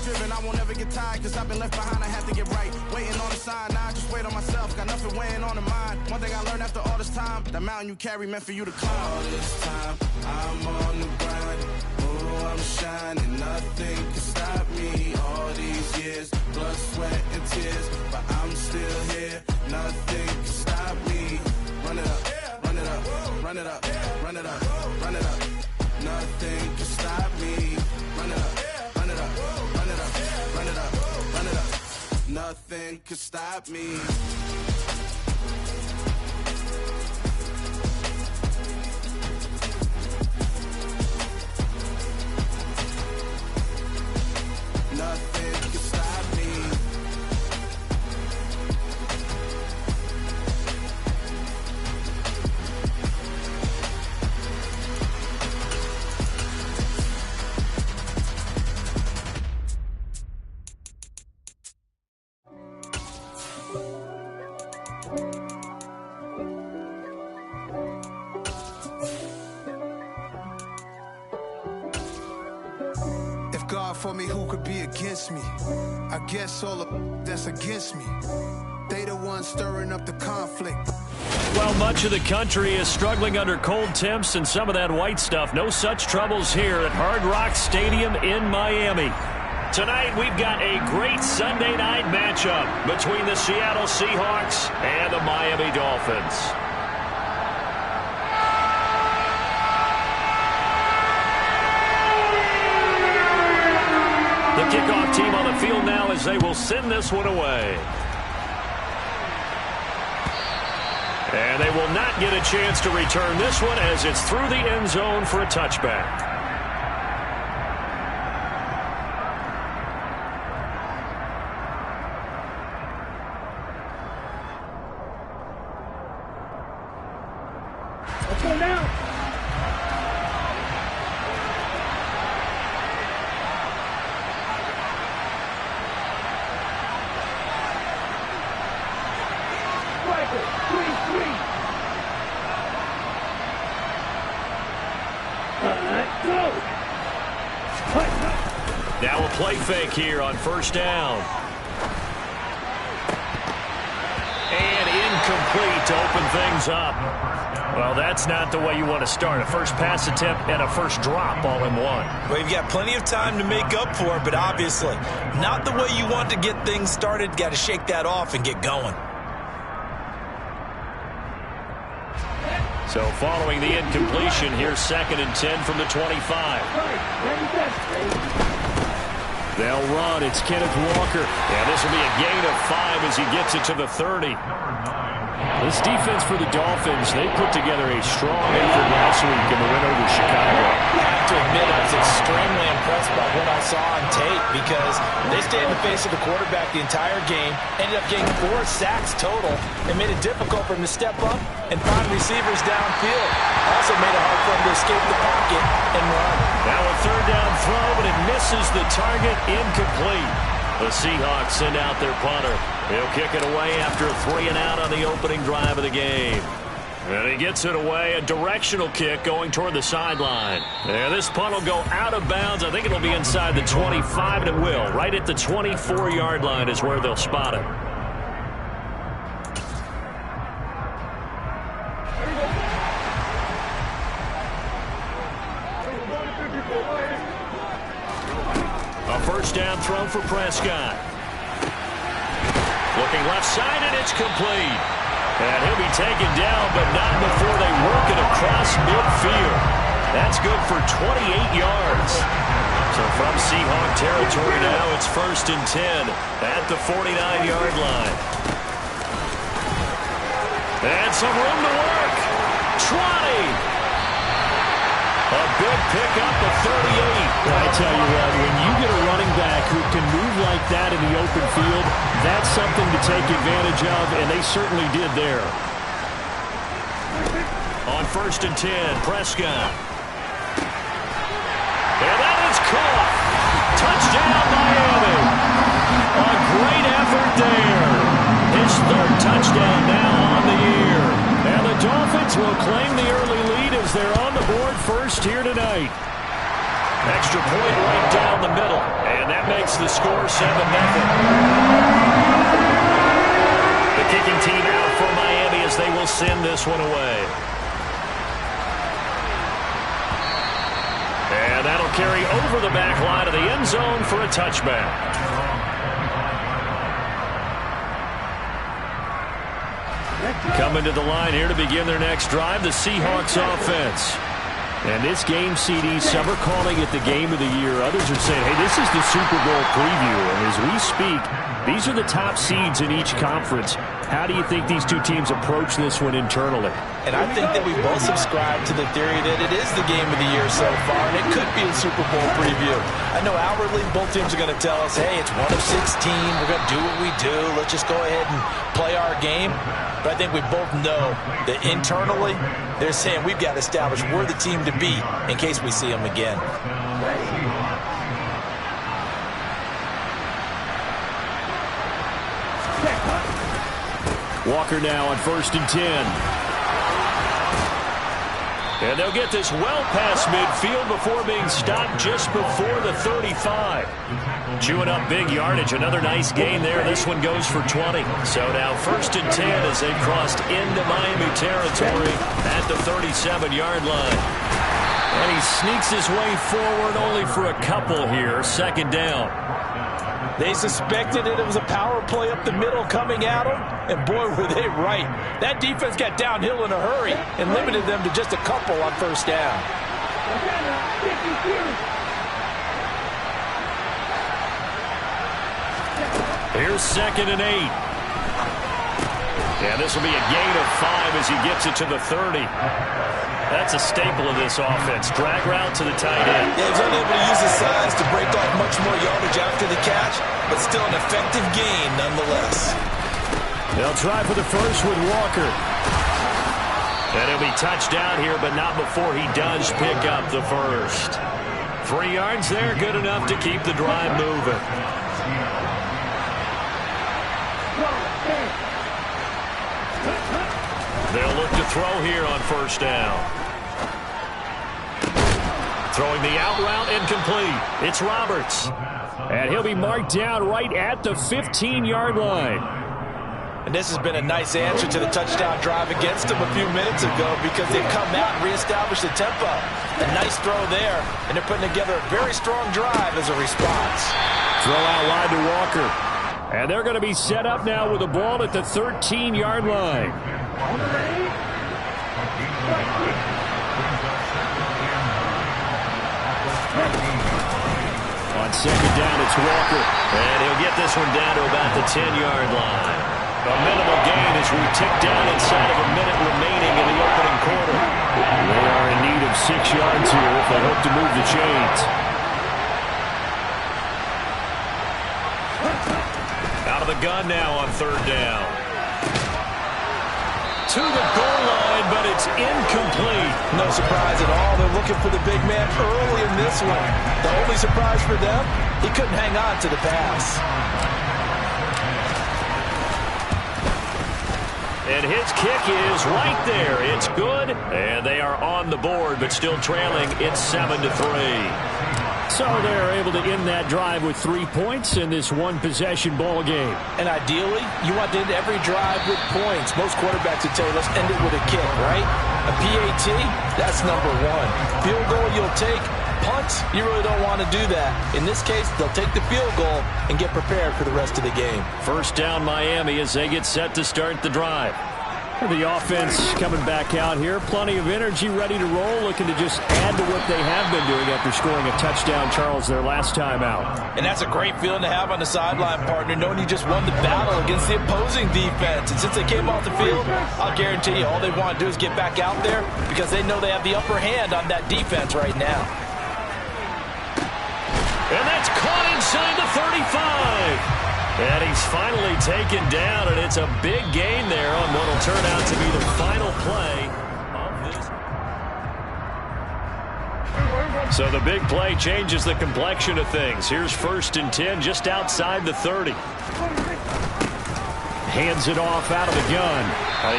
driven, I won't ever get tired, cause I've been left behind, I have to get right. Waiting on the sign, now I just wait on myself, got nothing weighing on the mind. One thing I learned after all this time, the mountain you carry meant for you to climb. All this time, I'm on the grind, oh, I'm shining, nothing can stop me. All these years, blood, sweat, and tears, but I'm still here, nothing can stop me. Run it up, run it up, run it up, run it up, run it up. Nothing can stop me. Run it up, run it up, run it up, run it up, run it up. Nothing can stop me. Nothing can stop me. For me, who could be against me? I guess all of that's against me. They the ones stirring up the conflict. Well, much of the country is struggling under cold temps and some of that white stuff. No such troubles here at Hard Rock Stadium in Miami. Tonight, we've got a great Sunday night matchup between the Seattle Seahawks and the Miami Dolphins. The kickoff team on the field now as they will send this one away. And they will not get a chance to return this one as it's through the end zone for a touchback. Let's go now. Now a play fake here on first down. And incomplete to open things up. Well, that's not the way you want to start. A first pass attempt and a first drop all in one. Well, you've got plenty of time to make up for it, but obviously not the way you want to get things started. Got to shake that off and get going. So following the incompletion, here's 2nd and 10 from the 25. They'll run. It's Kenneth Walker. And this will be a gain of 5 as he gets it to the 30. This defense for the Dolphins, they put together a strong effort last week in the win over Chicago. I have to admit, I was extremely impressed by what I saw on tape because they stayed in the face of the quarterback the entire game, ended up getting 4 sacks total, and made it difficult for him to step up and find receivers downfield. Also made it hard for him to escape the pocket and run. Now a third down throw, but it misses the target, incomplete. The Seahawks send out their punter. He'll kick it away after a 3-and-out on the opening drive of the game. And he gets it away, a directional kick going toward the sideline. And this punt will go out of bounds. I think it'll be inside the 25, and it will. Right at the 24-yard line is where they'll spot it. A first down throw for Prescott. Looking left side, and it's complete. And he'll be taken down, but not before they work it across midfield. That's good for 28 yards. So from Seahawk territory now, it's 1st and 10 at the 49-yard line. And some room to work. Trotty. A big pickup of 38. I tell you what, when you get a running back who can move like that in the open field, that's something to take advantage of, and they certainly did there. On 1st and 10, Prescott. And that is caught. Touchdown, Miami. A great effort there. His 3rd touchdown now on the year. And the Dolphins will claim the early lead as they're on the board first here tonight. Extra point right down the middle. And that makes the score 7-0. The kicking team out for Miami as they will send this one away. And that'll carry over the back line of the end zone for a touchback. Coming to the line here to begin their next drive, the Seahawks offense. And this game, CD, some are calling it the game of the year. Others are saying, hey, this is the Super Bowl preview. And as we speak, these are the top seeds in each conference. How do you think these two teams approach this one internally? And I think that we both subscribe to the theory that it is the game of the year so far, and it could be a Super Bowl preview. I know outwardly both teams are going to tell us, hey, it's 1 of 16. We're going to do what we do. Let's just go ahead and play our game. But I think we both know that internally they're saying we've got to establish we're the team to beat in case we see them again. Walker now on 1st and 10. And they'll get this well past midfield before being stopped just before the 35. Chewing up big yardage. Another nice gain there. This one goes for 20. So now 1st and 10 as they've crossed into Miami territory at the 37-yard line. And he sneaks his way forward only for a couple here. 2nd down. They suspected it was a power play up the middle coming at them, and boy, were they right. That defense got downhill in a hurry and limited them to just a couple on 1st down. Here's 2nd and 8. Yeah, this will be a gain of 5 as he gets it to the 30. That's a staple of this offense. Drag route to the tight end. Yeah, he's unable to use his size to break off much more yardage after the catch, but still an effective gain nonetheless. They'll try for the first with Walker. And he'll be touched down here, but not before he does pick up the first. 3 yards there, good enough to keep the drive moving. They'll look to throw here on 1st down. Throwing the out route incomplete. It's Roberts. And he'll be marked down right at the 15-yard line. And this has been a nice answer to the touchdown drive against them a few minutes ago because they've come out and reestablished the tempo. A nice throw there, and they're putting together a very strong drive as a response. Throw out wide to Walker. And they're going to be set up now with the ball at the 13-yard line. On 2nd down, it's Walker. And he'll get this one down to about the 10-yard line. A minimal gain as we tick down inside of a minute remaining in the opening quarter. They are in need of 6 yards here if they hope to move the chains. Out of the gun now on 3rd down. To the goal line, but it's incomplete. No surprise at all. They're looking for the big man early in this one. The only surprise for them, he couldn't hang on to the pass. And his kick is right there. It's good. And they are on the board, but still trailing. It's 7-3. So they're able to end that drive with 3 points in this one-possession ball game. And ideally, you want to end every drive with points. Most quarterbacks would tell you, let's end it with a kick, right? A PAT, that's number 1. Field goal you'll take. Punts, you really don't want to do that. In this case, they'll take the field goal and get prepared for the rest of the game. 1st down Miami as they get set to start the drive. The offense coming back out here. Plenty of energy, ready to roll, looking to just add to what they have been doing after scoring a touchdown, Charles, their last time out. And that's a great feeling to have on the sideline, partner, knowing you just won the battle against the opposing defense. And since they came off the field, I'll guarantee you all they want to do is get back out there because they know they have the upper hand on that defense right now. And that's caught inside the 35. And he's finally taken down, and it's a big gain there on what will turn out to be the final play of this. So the big play changes the complexion of things. Here's 1st and 10 just outside the 30. Hands it off out of the gun.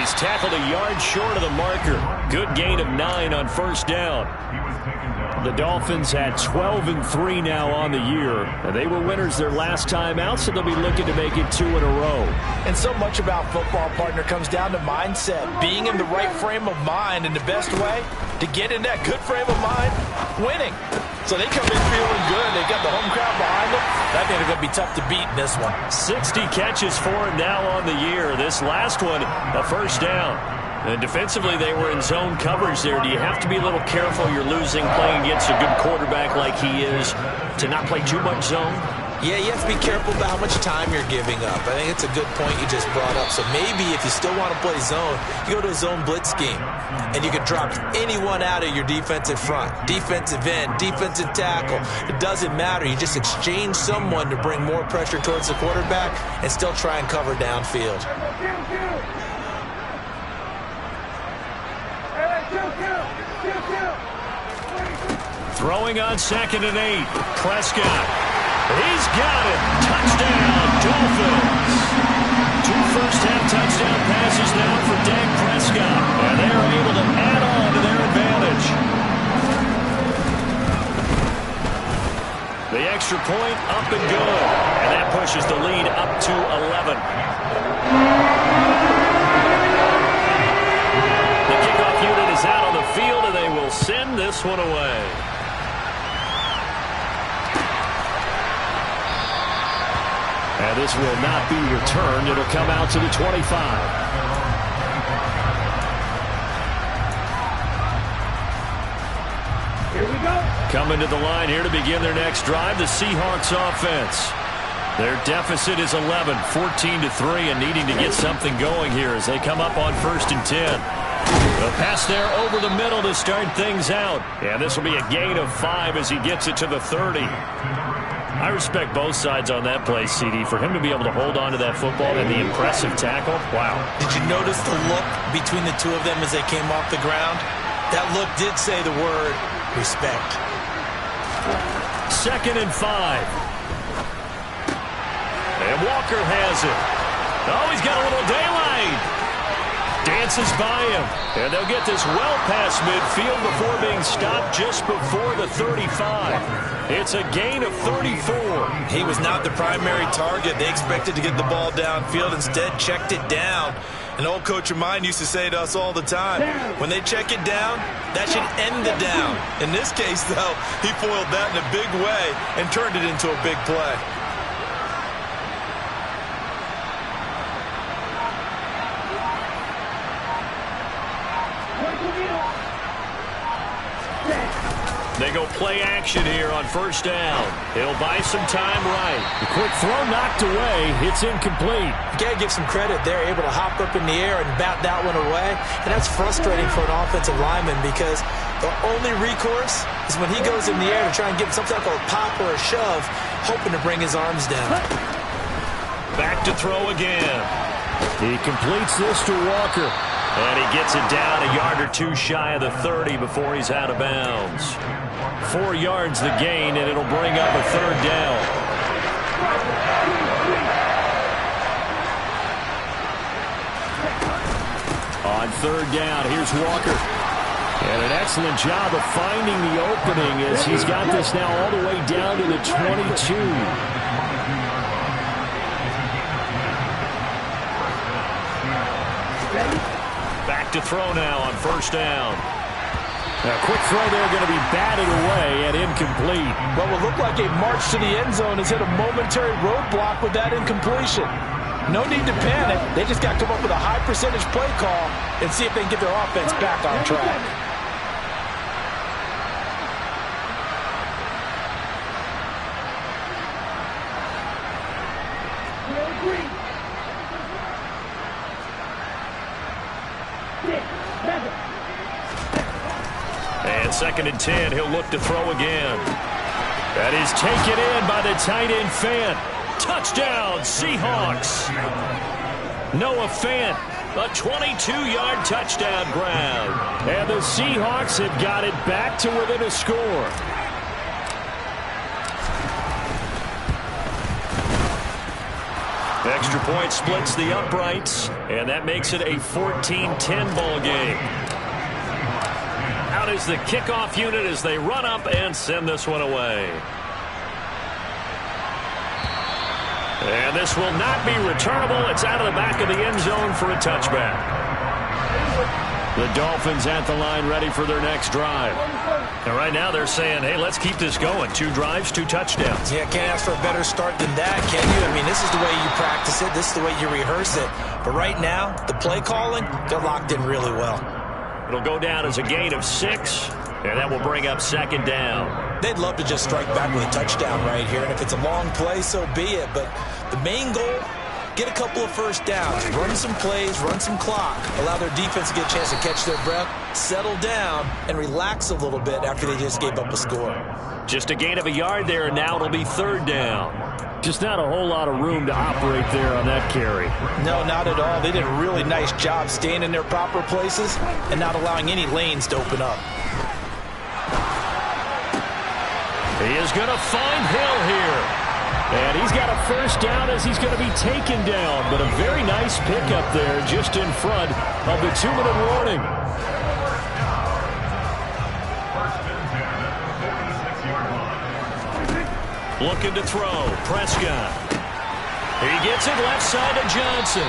He's tackled a yard short of the marker. Good gain of 9 on 1st down. The Dolphins at 12-3 now on the year. And they were winners their last time out, so they'll be looking to make it 2 in a row. And so much about football, partner, comes down to mindset. Being in the right frame of mind, and the best way to get in that good frame of mind, winning. So they come in feeling good. They've got the home crowd behind them. I think they're going to be tough to beat in this one. 60 catches for him now on the year. This last one, a first down. And defensively, they were in zone coverage there. Do you have to be a little careful? You're losing playing against a good quarterback like he is to not play too much zone? Yeah, you have to be careful about how much time you're giving up. I think it's a good point you just brought up. So maybe if you still want to play zone, you go to a zone blitz scheme. And you can drop anyone out of your defensive front. Defensive end, defensive tackle. It doesn't matter. You just exchange someone to bring more pressure towards the quarterback and still try and cover downfield. Throwing on 2nd and 8. Prescott. He's got it. Touchdown, Dolphins. 2 first-half touchdown passes now for Dak Prescott. And they're able to add on to their advantage. The extra point up and good. And that pushes the lead up to 11. The kickoff unit is out on the field, and they will send this one away. And this will not be returned. It'll come out to the 25. Here we go. Coming to the line here to begin their next drive, the Seahawks offense. Their deficit is 11, 14-3, and needing to get something going here as they come up on 1st and 10. A pass there over the middle to start things out. And this will be a gain of 5 as he gets it to the 30. I respect both sides on that play, CD. For him to be able to hold on to that football and the impressive tackle, wow. Did you notice the look between the two of them as they came off the ground? That look did say the word respect. 2nd and 5. And Walker has it. Oh, he's got a little daylight. Dances by him. And they'll get this well past midfield before being stopped just before the 35. It's a gain of 34. He was not the primary target. They expected to get the ball downfield. Instead, checked it down. An old coach of mine used to say to us all the time, when they check it down, that should end the down. In this case, though, he foiled that in a big way and turned it into a big play. They go play action here on 1st down. He'll buy some time right. The quick throw knocked away. It's incomplete. You got to give some credit. They're able to hop up in the air and bat that one away. And that's frustrating for an offensive lineman because the only recourse is when he goes in the air to try and give some type of a pop or a shove, hoping to bring his arms down. Back to throw again. He completes this to Walker. And he gets it down a yard or 2 shy of the 30 before he's out of bounds. 4 yards the gain, and it'll bring up a 3rd down. On 3rd down, here's Walker. And an excellent job of finding the opening as he's got this now all the way down to the 22. Back to throw now on 1st down. A quick throw there going to be batted away and incomplete. What will look like a march to the end zone has hit a momentary roadblock with that incompletion. No need to panic. They just got to come up with a high percentage play call and see if they can get their offense back on track. And 2nd and 10, he'll look to throw again. That is taken in by the tight end Fant. Touchdown, Seahawks. Noah Fant, a 22-yard touchdown grab. And the Seahawks have got it back to within a score. Extra point splits the uprights, and that makes it a 14-10 ball game. Out out is the kickoff unit as they run up and send this one away. And this will not be returnable. It's out of the back of the end zone for a touchback. The Dolphins at the line ready for their next drive. And right now they're saying, hey, let's keep this going. 2 drives, 2 touchdowns. Yeah, can't ask for a better start than that, can you? I mean, this is the way you practice it. This is the way you rehearse it. But right now, the play calling, they're locked in really well. It'll go down as a gain of 6, and that will bring up 2nd down. They'd love to just strike back with a touchdown right here. And if it's a long play, so be it. But the main goal, get a couple of first downs, run some plays, run some clock, allow their defense to get a chance to catch their breath, settle down, and relax a little bit after they just gave up a score. Just a gain of a yard there, and now it'll be 3rd down. Just not a whole lot of room to operate there on that carry. No, not at all. They did a really nice job staying in their proper places and not allowing any lanes to open up. He is going to find Hill here. And he's got a first down as he's going to be taken down. But a very nice pickup there just in front of the 2-minute warning. Looking to throw. Prescott. He gets it left side to Johnson.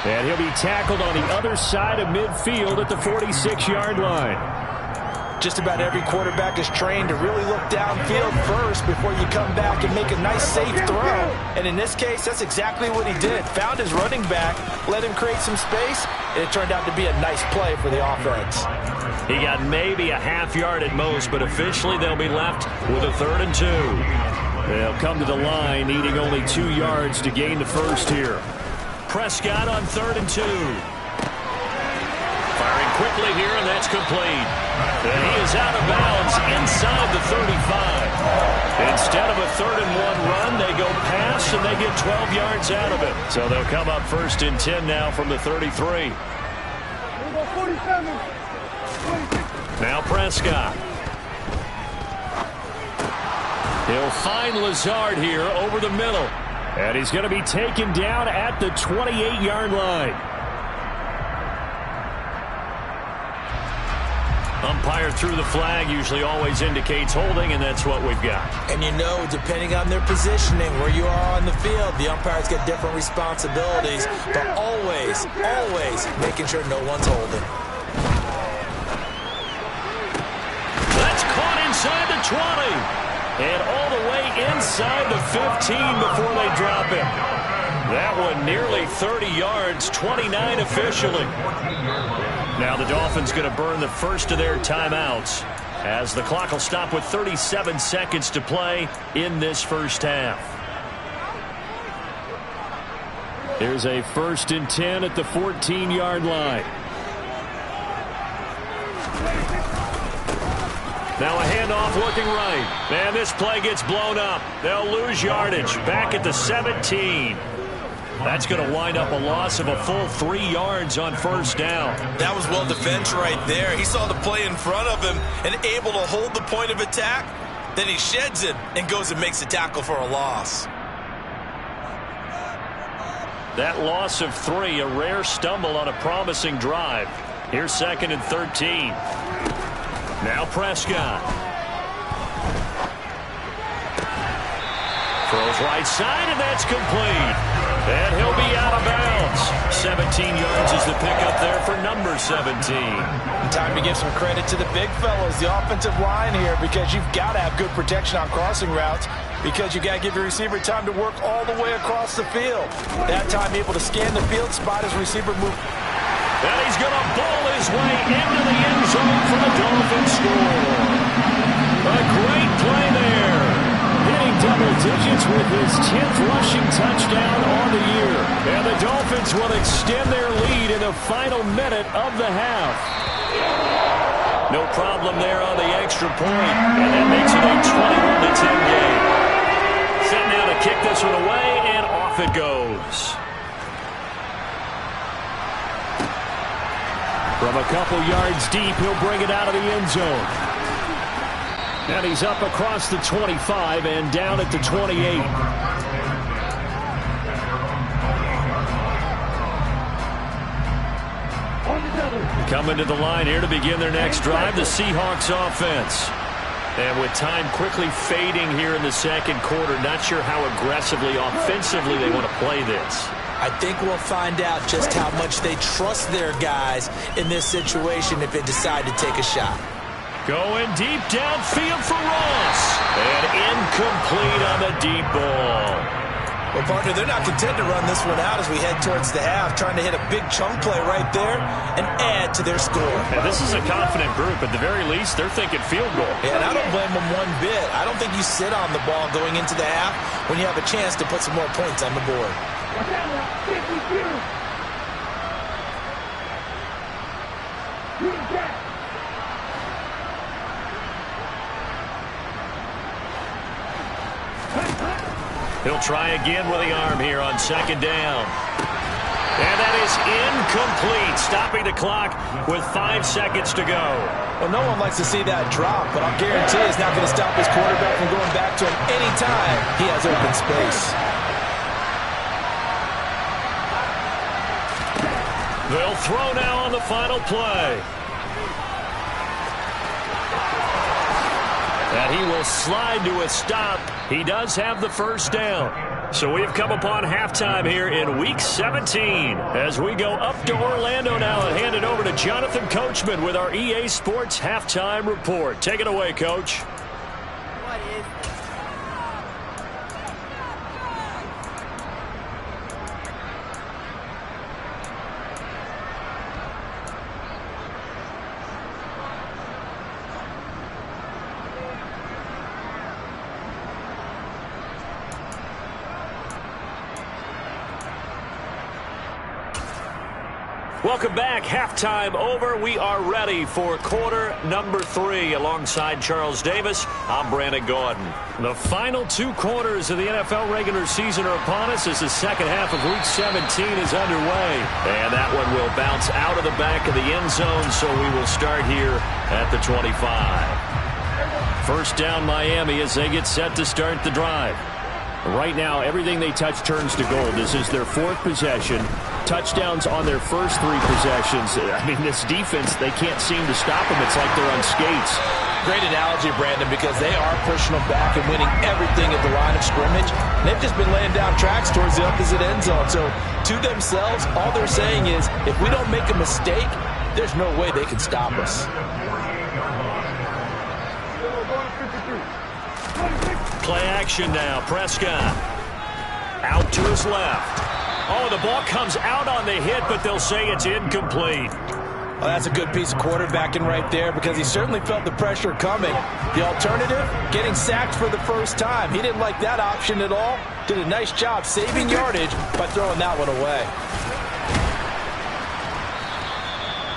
And he'll be tackled on the other side of midfield at the 46-yard line. Just about every quarterback is trained to really look downfield first before you come back and make a nice, safe throw. And in this case, that's exactly what he did. Found his running back, let him create some space, and it turned out to be a nice play for the offense. He got maybe a half yard at most, but officially they'll be left with a 3rd and 2. They'll come to the line needing only 2 yards to gain the first here. Prescott on 3rd and 2. Firing quickly here, and that's complete. And he is out of bounds inside the 35. Instead of a 3rd and 1 run, they go pass, and they get 12 yards out of it. So they'll come up 1st and 10 now from the 33. Now Prescott. He'll find Lazard here over the middle. And he's going to be taken down at the 28-yard line. Umpire threw the flag, usually always indicates holding, and that's what we've got. And you know, depending on their positioning, where you are on the field, the umpires get different responsibilities, but always, always making sure no one's holding. That's caught inside the 20. And all the way inside the 15 before they drop him. That one nearly 30 yards, 29 officially. Now the Dolphins going to burn the first of their timeouts as the clock will stop with 37 seconds to play in this first half. Here's a 1st and 10 at the 14-yard line. Now a handoff looking right. And this play gets blown up. They'll lose yardage back at the 17. That's going to wind up a loss of a full 3 yards on 1st down. That was well defense right there. He saw the play in front of him and able to hold the point of attack. Then he sheds it and goes and makes a tackle for a loss. That loss of 3, a rare stumble on a promising drive. Here's 2nd and 13. Now Prescott. Throws right side, and that's complete. And he'll be out of bounds. 17 yards is the pickup there for number 17. Time to give some credit to the big fellows, the offensive line here, because you've got to have good protection on crossing routes, because you've got to give your receiver time to work all the way across the field. That time able to scan the field, spot his receiver move. And he's going to bowl his way into the end zone for the Dolphins score. A great play there. Hitting double digits with his 10th rushing touchdown on the year. And the Dolphins will extend their lead in the final minute of the half. No problem there on the extra point. And that makes it a 21-10 game. Set now to kick this one away, and off it goes. From a couple yards deep, he'll bring it out of the end zone. And he's up across the 25 and down at the 28. Coming to the line here to begin their next drive, the Seahawks offense. And with time quickly fading here in the second quarter, not sure how aggressively, offensively they want to play this. I think we'll find out just how much they trust their guys in this situation if they decide to take a shot. Going deep downfield for Ross. And incomplete on the deep ball. Well, partner, they're not content to run this one out as we head towards the half, trying to hit a big chunk play right there and add to their score. And this is a confident group. At the very least, they're thinking field goal. Yeah, and I don't blame them one bit. I don't think you sit on the ball going into the half when you have a chance to put some more points on the board. He'll try again with the arm here on second down. And that is incomplete, stopping the clock with 5 seconds to go. Well, no one likes to see that drop, but I'll guarantee it's not going to stop his quarterback from going back to him anytime he has open space. They'll throw now on the final play. And he will slide to a stop. He does have the first down. So we have come upon halftime here in Week 17 as we go up to Orlando now and hand it over to Jonathan Coachman with our EA Sports Halftime Report. Take it away, Coach. Welcome back. Halftime over. We are ready for quarter number 3. Alongside Charles Davis, I'm Brandon Gordon. The final 2 quarters of the NFL regular season are upon us as the second half of Week 17 is underway. And that one will bounce out of the back of the end zone, so we will start here at the 25. First down, Miami, as they get set to start the drive. Right now, everything they touch turns to gold. This is their 4th possession. Touchdowns on their first 3 possessions. I mean, this defense, they can't seem to stop them. It's like they're on skates. Great analogy, Brandon, because they are pushing them back and winning everything at the line of scrimmage. And they've just been laying down tracks towards the opposite end zone. So, to themselves, all they're saying is, if we don't make a mistake, there's no way they can stop us. Play action now. Prescott out to his left. Oh, the ball comes out on the hit, but they'll say it's incomplete. Well, that's a good piece of quarterbacking right there because he certainly felt the pressure coming. The alternative, getting sacked for the first time. He didn't like that option at all. Did a nice job saving yardage by throwing that one away.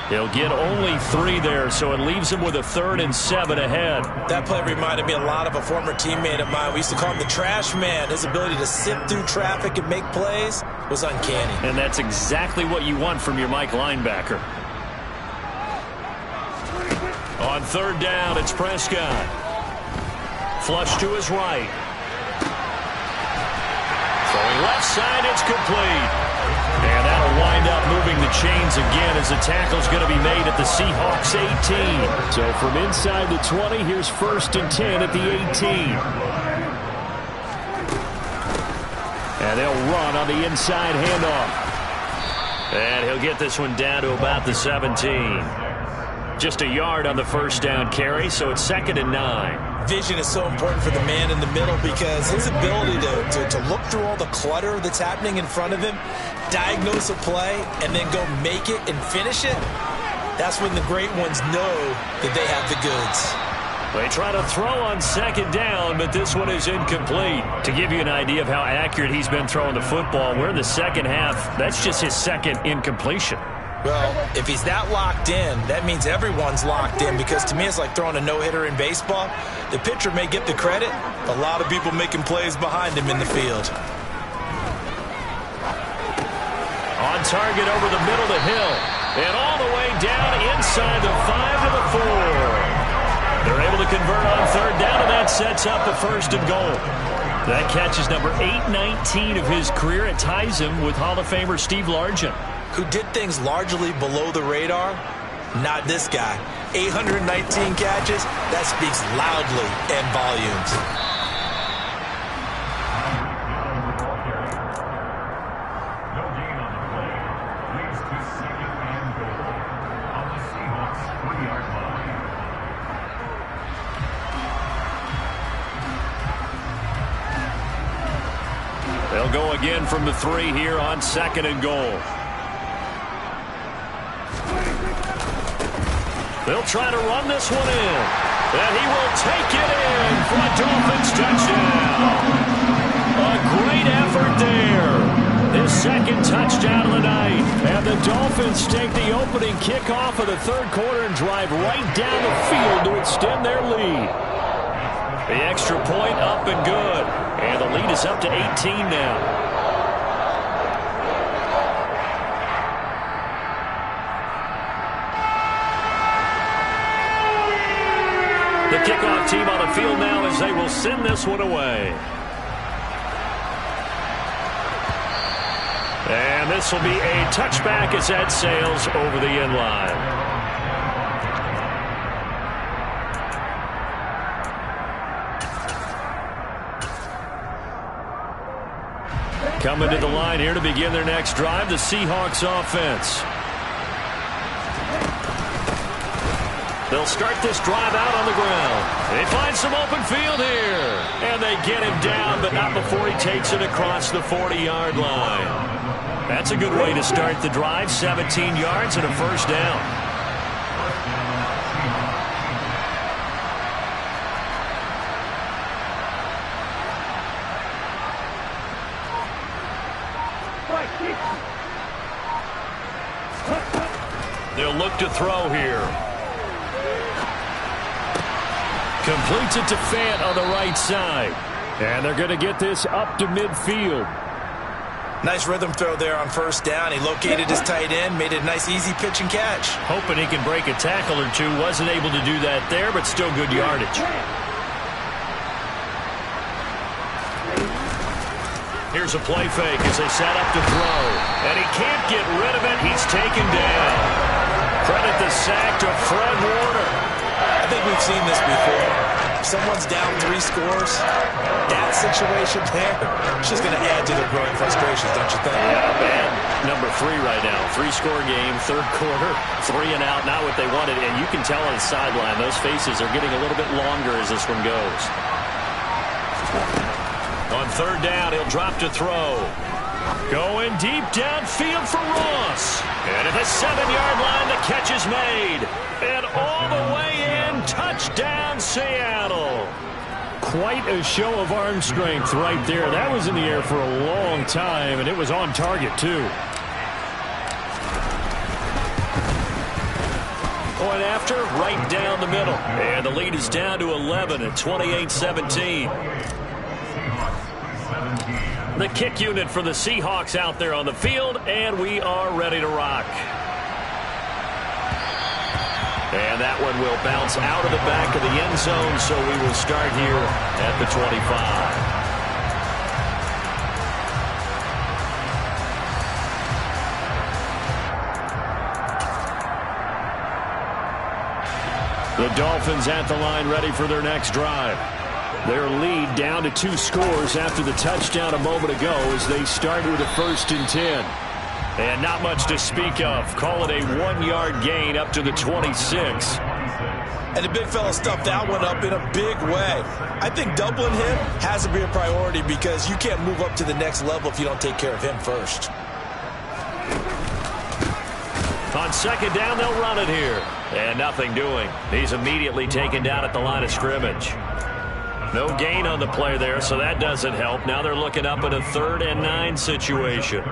He'll get only 3 there, so it leaves him with a 3rd and 7 ahead. That play reminded me a lot of a former teammate of mine. We used to call him the trash man. His ability to sift through traffic and make plays was uncanny. And that's exactly what you want from your Mike linebacker. On 3rd down, it's Prescott. Flush to his right. Throwing left side, it's complete. And that'll wind up moving the chains again as the tackle's going to be made at the Seahawks 18. So from inside the 20, here's 1st and 10 at the 18. And they'll run on the inside handoff. And he'll get this one down to about the 17. Just a yard on the first down carry, so it's 2nd and 9. Vision is so important for the man in the middle because his ability to look through all the clutter that's happening in front of him, diagnose a play, and then go make it and finish it, that's when the great ones know that they have the goods. They try to throw on 2nd down, but this one is incomplete. To give you an idea of how accurate he's been throwing the football, we're in the second half. That's just his 2nd incompletion. Well, if he's that locked in, that means everyone's locked in because to me it's like throwing a no-hitter in baseball. The pitcher may get the credit, a lot of people making plays behind him in the field. On target over the middle to Hill. And all the way down inside the 5 to the 4. They're able to convert on 3rd down, and that sets up a 1st and goal. That catch is number 819 of his career. It ties him with Hall of Famer Steve Largent, who did things largely below the radar, Not this guy. 819 catches, that speaks loudly in volumes. No gain on the play. Leads to second and goal on the Seahawks 3-yard line. They'll go again from the 3 here on second and goal. They'll try to run this one in. And he will take it in for a Dolphins touchdown. A great effort there. His second touchdown of the night. And the Dolphins take the opening kickoff of the third quarter and drive right down the field to extend their lead. The extra point up and good. And the lead is up to 18 now. The kickoff team on the field now as they will send this one away. And this will be a touchback as that sails over the end line. Coming to the line here to begin their next drive, the Seahawks offense. They'll start this drive out on the ground. They find some open field here. And they get him down, but not before he takes it across the 40-yard line. That's a good way to start the drive. 17 yards and a first down. They'll look to throw here. Completes it to Fant on the right side. And they're going to get this up to midfield. Nice rhythm throw there on first down. He located his tight end, made it a nice easy pitch and catch. Hoping he can break a tackle or two. Wasn't able to do that there, but still good yardage. Here's a play fake as they set up to throw. And he can't get rid of it. He's taken down. Credit the sack to Fred Warner. I think we've seen this before. If someone's down 3 scores, that situation there, it's just going to add to their growing frustrations, don't you think? Yeah, bad number 3 right now. 3-score game, third quarter, 3 and out, not what they wanted. And you can tell on the sideline, those faces are getting a little bit longer as this one goes. On third down, he'll drop to throw. Going deep downfield for Ross. And at the 7-yard line, the catch is made. And all the way in, touchdown Seattle. Quite a show of arm strength right there. That was in the air for a long time, and it was on target, too. Going after, right down the middle. And the lead is down to 11 at 28-17. The kick unit for the Seahawks out there on the field, and we are ready to rock. And that one will bounce out of the back of the end zone, so we will start here at the 25. The Dolphins at the line ready for their next drive. Their lead down to 2 scores after the touchdown a moment ago as they start with a 1st and 10. And not much to speak of. Call it a 1-yard gain up to the 26. And the big fella stuffed that one up in a big way. I think doubling him has to be a priority because you can't move up to the next level if you don't take care of him first. On second down, they'll run it here. And nothing doing. He's immediately taken down at the line of scrimmage. No gain on the play there, so that doesn't help. Now they're looking up at a 3rd and 9 situation.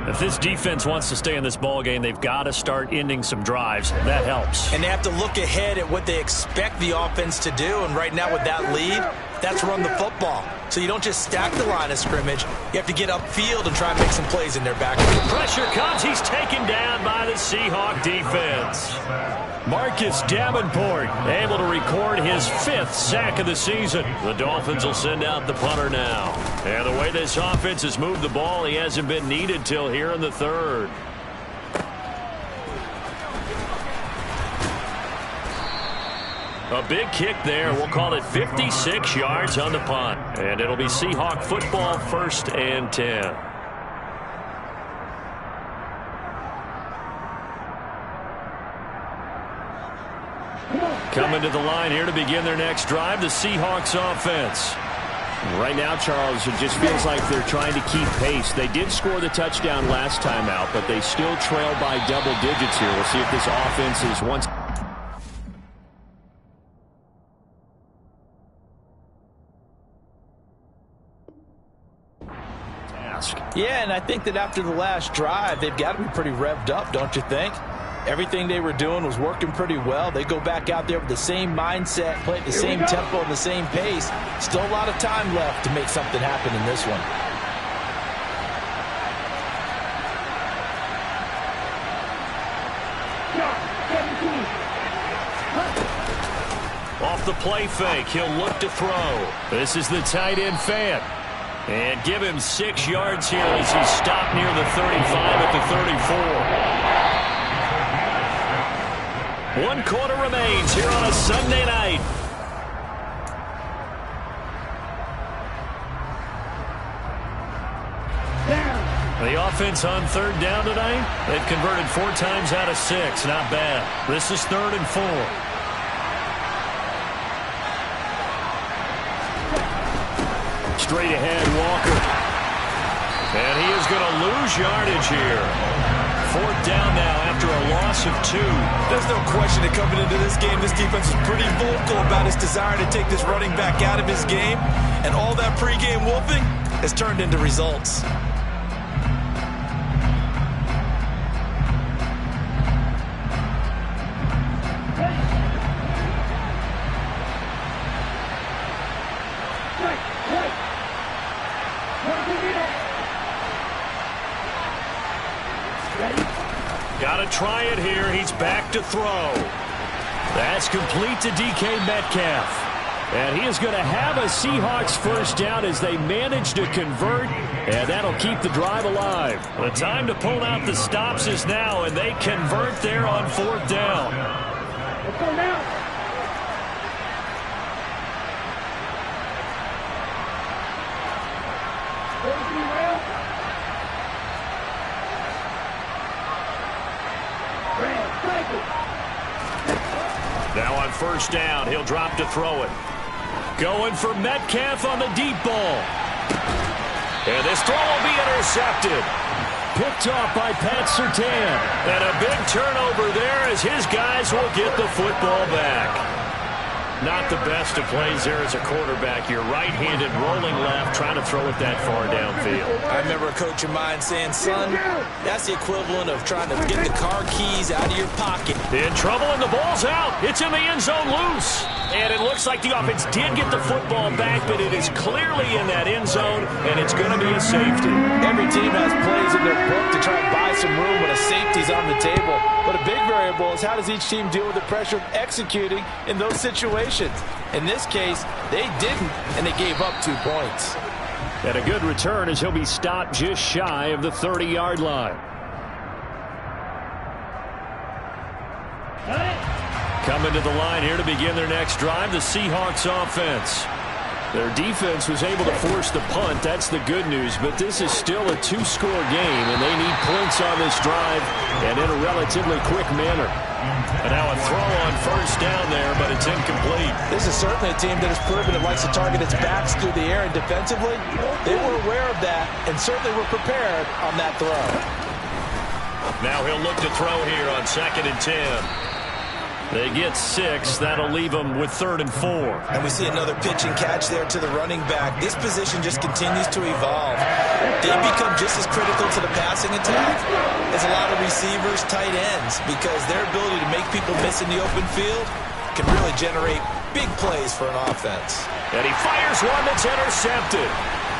If this defense wants to stay in this ball game, they've got to start ending some drives. That helps. And they have to look ahead at what they expect the offense to do. And right now with that lead, that's run the football. So you don't just stack the line of scrimmage. You have to get upfield and try and make some plays in their backfield. Pressure comes. He's taken down by the Seahawk defense. Marcus Davenport able to record his 5th sack of the season. The Dolphins will send out the punter now. And the way this offense has moved the ball, he hasn't been needed till here in the 3rd. A big kick there. We'll call it 56 yards on the punt. And it'll be Seahawk football, 1st and 10. Coming to the line here to begin their next drive, the Seahawks offense. Right now, Charles, it just feels like they're trying to keep pace. They did score the touchdown last time out, but they still trail by double digits here. We'll see if this offense is once. Yeah, and I think that after the last drive, they've got to be pretty revved up, don't you think? Everything they were doing was working pretty well. They go back out there with the same mindset, play at the same tempo and the same pace. Still a lot of time left to make something happen in this one. Off the play fake, he'll look to throw. This is the tight end Fant. And give him 6 yards here as he's stopped near the 35 at the 34. 1 quarter remains here on a Sunday night. The offense on 3rd down tonight, they've converted 4 times out of 6. Not bad. This is 3rd and 4. Straight ahead, Walker. And he is going to lose yardage here. 4th down now after a loss of 2. There's no question that coming into this game, this defense is pretty vocal about its desire to take this running back out of his game. And all that pregame wolfing has turned into results. Got to try it here. He's back to throw. That's complete to DK Metcalf. And he is going to have a Seahawks 1st down as they manage to convert, and that'll keep the drive alive. The time to pull out the stops is now, and they convert there on 4th down. Let's go now. Now on 1st down, he'll drop to throw it. Going for Metcalf on the deep ball. And this throw will be intercepted. Picked off by Pat Surtain. And a big turnover there as his guys will get the football back. Not the best of plays there as a quarterback. You're right-handed, rolling left, trying to throw it that far downfield. I remember a coach of mine saying, son, that's the equivalent of trying to get the car keys out of your pocket. In trouble, and the ball's out. It's in the end zone loose. And it looks like the offense did get the football back, but it is clearly in that end zone, and it's going to be a safety. Every team has plays in their book to try and buy some room when a safety's on the table. But a big variable is how does each team deal with the pressure of executing in those situations. In this case, they didn't, and they gave up 2 points. And a good return as he'll be stopped just shy of the 30-yard line. Coming to the line here to begin their next drive, the Seahawks offense. Their defense was able to force the punt. That's the good news, but this is still a 2-score game, and they need points on this drive and in a relatively quick manner. And now a throw on 1st down there, but it's incomplete. This is certainly a team that has proven it likes to target its backs through the air, and defensively, they were aware of that and certainly were prepared on that throw. Now he'll look to throw here on 2nd and 10. They get 6. That'll leave them with 3rd and 4. And we see another pitch and catch there to the running back. This position just continues to evolve. They become just as critical to the passing attack as a lot of receivers, tight ends, because their ability to make people miss in the open field can really generate big plays for an offense. And he fires one that's intercepted.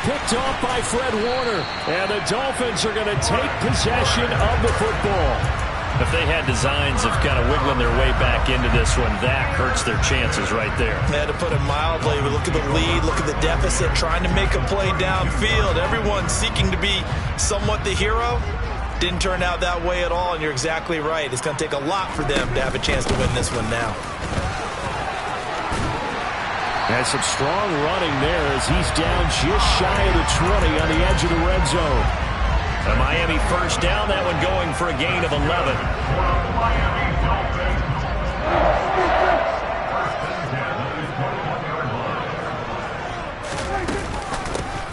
Picked off by Fred Warner. And the Dolphins are going to take possession of the football. If they had designs of kind of wiggling their way back into this one, that hurts their chances right there. Yeah, to put it mildly, we look at the lead, look at the deficit, trying to make a play downfield. Everyone seeking to be somewhat the hero. Didn't turn out that way at all, and you're exactly right. It's going to take a lot for them to have a chance to win this one now. And some strong running there as he's down just shy of the 20 on the edge of the red zone. A Miami first down, that one going for a gain of 11.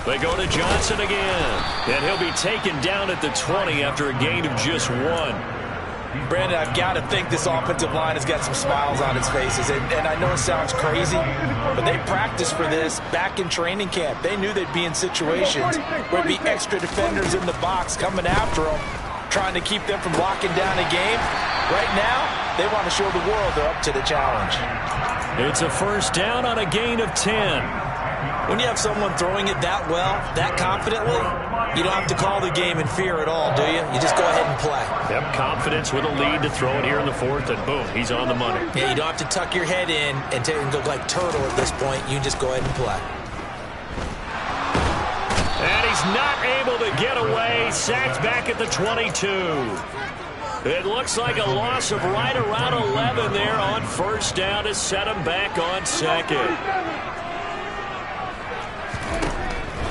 They go to Johnson again, and he'll be taken down at the 20 after a gain of just 1. Brandon, I've got to think this offensive line has got some smiles on its faces. And I know it sounds crazy, but they practiced for this back in training camp. They knew they'd be in situations where there'd be extra defenders in the box coming after them, trying to keep them from locking down a game. Right now, they want to show the world they're up to the challenge. It's a first down on a gain of 10. When you have someone throwing it that well, that confidently, you don't have to call the game in fear at all, do you? You just go ahead and play. Yep, confidence with a lead to throw it here in the 4th, and boom, he's on the money. Yeah, you don't have to tuck your head in and go like turtle at this point. You just go ahead and play. And he's not able to get away. Sacked back at the 22. It looks like a loss of right around 11 there on first down to set him back on second.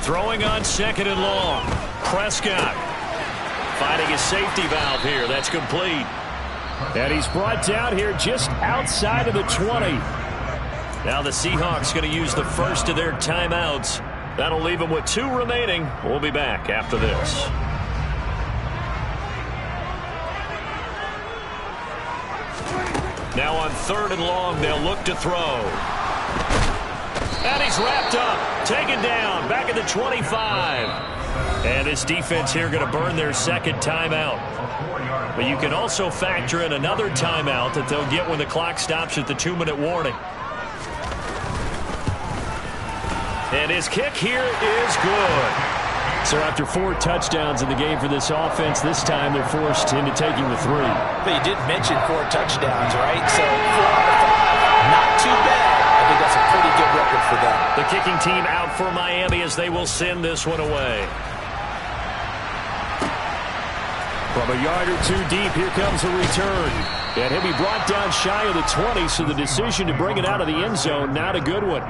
Throwing on 2nd and long. Prescott finding his safety valve here. That's complete. And he's brought down here just outside of the 20. Now the Seahawks going to use the first of their timeouts. That'll leave them with 2 remaining. We'll be back after this. Now on 3rd and long, they'll look to throw. And he's wrapped up, taken down, back at the 25. And this defense here going to burn their 2nd timeout. But you can also factor in another timeout that they'll get when the clock stops at the 2-minute warning. And his kick here is good. So after 4 touchdowns in the game for this offense, this time they're forced into taking the 3. But you did mention 4 touchdowns, right? So 4 out of 5, not too bad. I think that's a pretty good record for them. The kicking team out for Miami as they will send this one away. From a yard or 2 deep, here comes a return. And he'll be brought down shy of the 20, so the decision to bring it out of the end zone, not a good one.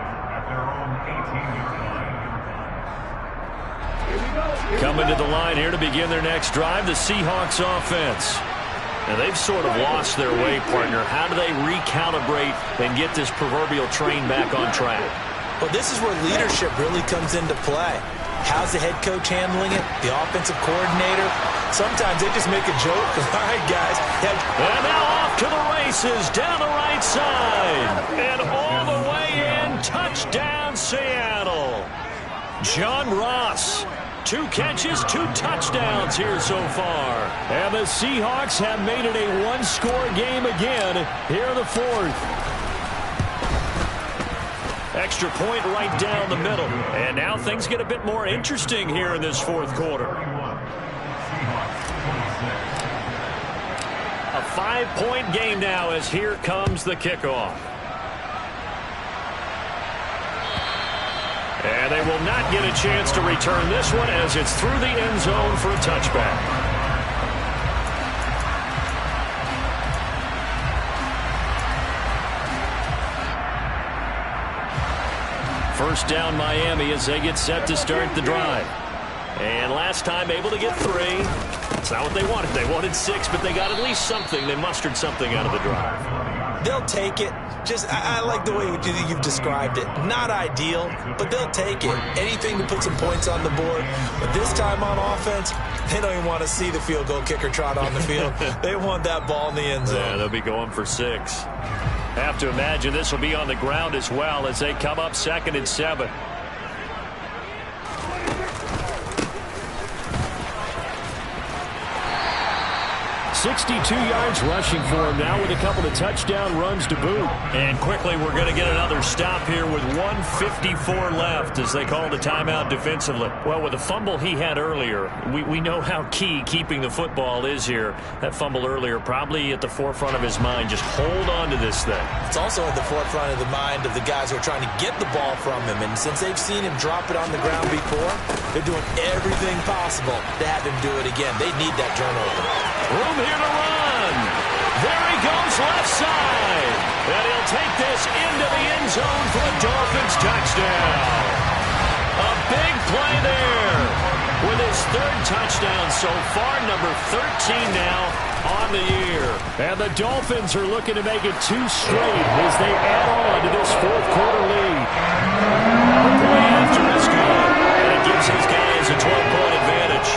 Coming to the line here to begin their next drive, the Seahawks offense. And they've sort of lost their way, partner. How do they recalibrate and get this proverbial train back on track? Well, this is where leadership really comes into play. How's the head coach handling it? The offensive coordinator? Sometimes they just make a joke. All right, guys. And now off to the races down the right side. And all the way in. Touchdown, Seattle. John Ross. 2 catches, 2 touchdowns here so far. And the Seahawks have made it a 1-score game again here in the 4th. Extra point right down the middle. And now things get a bit more interesting here in this 4th quarter. A 5-point game now as here comes the kickoff. And they will not get a chance to return this one as it's through the end zone for a touchback. First down Miami as they get set to start the drive. And last time able to get 3. It's not what they wanted. They wanted 6, but they got at least something. They mustered something out of the drive. They'll take it. I like the way you've described it. Not ideal, but they'll take it. Anything to put some points on the board. But this time on offense, they don't even want to see the field goal kicker trot on the field. They want that ball in the end zone. Yeah, they'll be going for 6. Have to imagine this will be on the ground as well as they come up 2nd and 7. 62 yards rushing for him now with a couple of touchdown runs to boot. And quickly we're going to get another stop here with 1:54 left as they call the timeout defensively. Well, with the fumble he had earlier, we know how key keeping the football is here. That fumble earlier probably at the forefront of his mind. Just hold on to this thing. It's also at the forefront of the mind of the guys who are trying to get the ball from him. And since they've seen him drop it on the ground before, they're doing everything possible to have him do it again. They need that turnover. Room here to run. There he goes left side. And he'll take this into the end zone for the Dolphins touchdown. A big play there. With his third touchdown so far, number 13 now on the year. And the Dolphins are looking to make it 2 straight as they add on to this fourth quarter lead. The play after is good, and it gives his guys a 12-point advantage.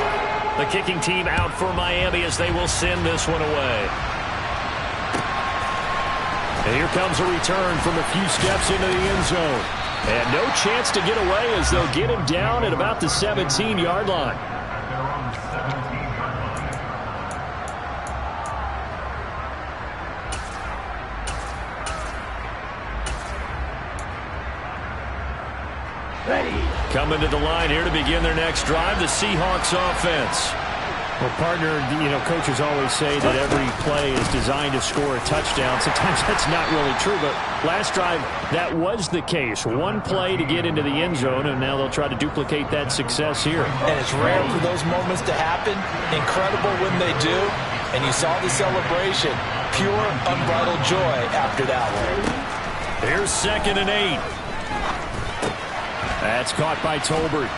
The kicking team out for Miami as they will send this one away. And here comes a return from a few steps into the end zone. And no chance to get away as they'll get him down at about the 17-yard line. Coming to the line here to begin their next drive, the Seahawks offense. Well, partner, coaches always say that every play is designed to score a touchdown. Sometimes that's not really true, but last drive, that was the case. One play to get into the end zone, and now they'll try to duplicate that success here. And it's rare for those moments to happen. Incredible when they do. And you saw the celebration. Pure, unbridled joy after that one. Here's 2nd and 8. That's caught by Tolbert.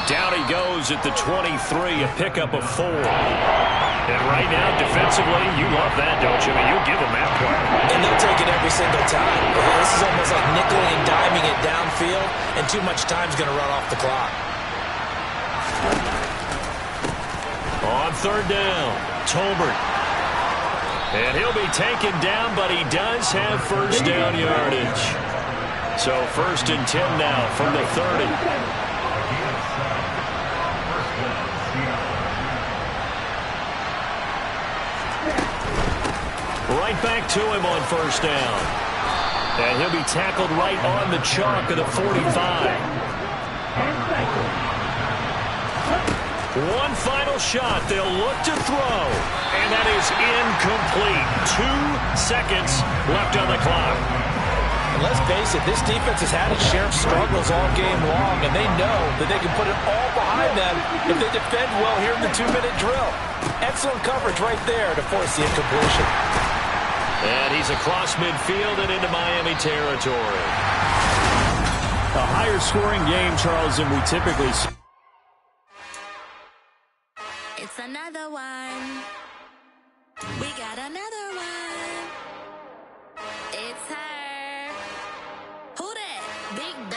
Down he goes at the 23, a pickup of 4. And right now, defensively, you love that, don't you? I mean, you'll give them that play. And they'll take it every single time. This is almost like nickeling and diming it downfield, and too much time's going to run off the clock. On 3rd down, Tolbert. And he'll be taken down, but he does have first down yardage. So 1st and 10 now from the 30. Right back to him on 1st down. And he'll be tackled right on the chalk of the 45. One final shot. They'll look to throw. And that is incomplete. 2 seconds left on the clock. And let's face it, this defense has had its share of struggles all game long, and they know that they can put it all behind them if they defend well here in the 2-minute drill. Excellent coverage right there to force the incompletion. And he's across midfield and into Miami territory. A higher scoring game, Charles, than we typically see. It's another one. We got another one. It's her. Who that? Big Bang.